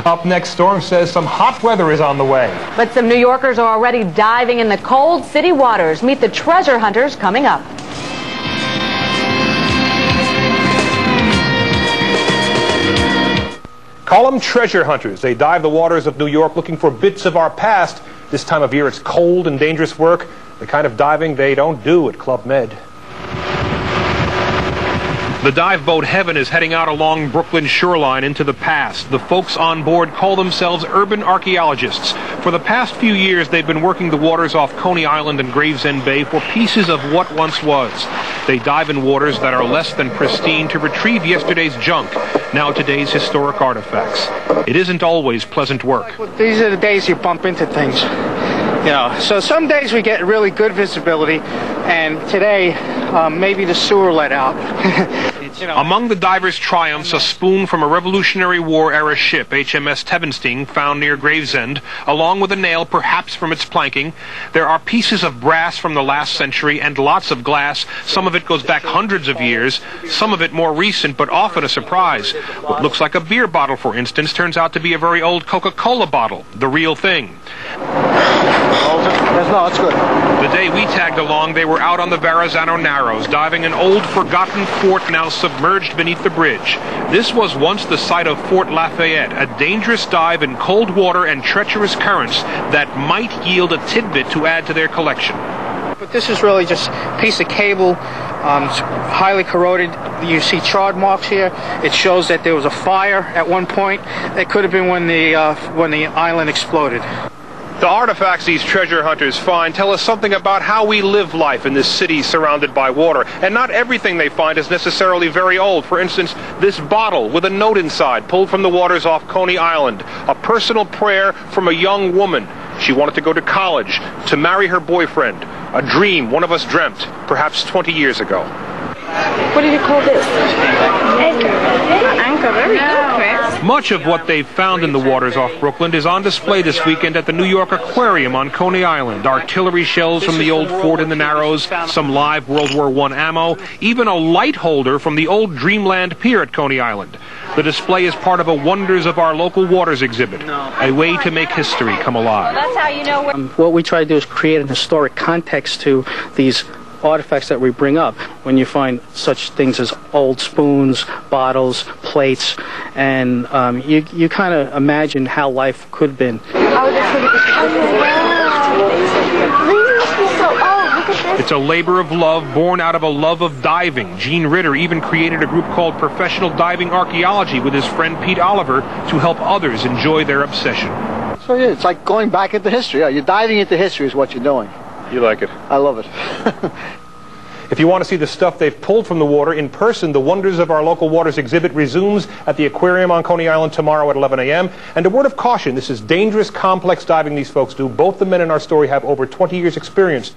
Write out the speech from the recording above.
Up next, Storm says some hot weather is on the way. But some New Yorkers are already diving in the cold city waters. Meet the treasure hunters coming up. Call them treasure hunters. They dive the waters of New York looking for bits of our past. This time of year, it's cold and dangerous work, the kind of diving they don't do at Club Med. The dive boat Heaven is heading out along Brooklyn's shoreline into the past. The folks on board call themselves urban archaeologists. For the past few years, they've been working the waters off Coney Island and Gravesend Bay for pieces of what once was. They dive in waters that are less than pristine to retrieve yesterday's junk, now today's historic artifacts. It isn't always pleasant work. These are the days you bump into things. You know, so some days we get really good visibility, and today maybe the sewer let out. Among the divers' triumphs, a spoon from a Revolutionary War-era ship, HMS Tevenstein, found near Gravesend, along with a nail perhaps from its planking. There are pieces of brass from the last century and lots of glass. Some of it goes back hundreds of years, some of it more recent, but often a surprise. What looks like a beer bottle, for instance, turns out to be a very old Coca-Cola bottle, the real thing. No, it's good. The day we tagged along, they were out on the Verrazano Narrows, diving an old forgotten fort now submerged beneath the bridge. This was once the site of Fort Lafayette, a dangerous dive in cold water and treacherous currents that might yield a tidbit to add to their collection. But this is really just a piece of cable, it's highly corroded. You see charred marks here. It shows that there was a fire at one point. It could have been when the island exploded. The artifacts these treasure hunters find tell us something about how we live life in this city surrounded by water. And not everything they find is necessarily very old. For instance, this bottle with a note inside, pulled from the waters off Coney Island. A personal prayer from a young woman. She wanted to go to college, to marry her boyfriend. A dream one of us dreamt, perhaps 20 years ago. What do you call this? Anchor. Very good, Chris. Much of what they've found in the waters off Brooklyn is on display this weekend at the New York Aquarium on Coney Island. Artillery shells from the old fort in the Narrows, some live World War I ammo, even a light holder from the old Dreamland Pier at Coney Island. The display is part of a Wonders of Our Local Waters exhibit, a way to make history come alive. That's how you know What we try to do is create an historic context to these artifacts that we bring up. When you find such things as old spoons, bottles, plates, and you kind of imagine how life could have been. It's a labor of love born out of a love of diving. Gene Ritter even created a group called Professional Diving Archaeology with his friend Pete Oliver to help others enjoy their obsession. So yeah, it's like going back into history. You're diving into history is what you're doing. You like it? I love it. If you want to see the stuff they've pulled from the water in person, the Wonders of Our Local Waters exhibit resumes at the aquarium on Coney Island tomorrow at 11 a.m. And a word of caution, this is dangerous, complex diving these folks do. Both the men in our story have over 20 years' experience.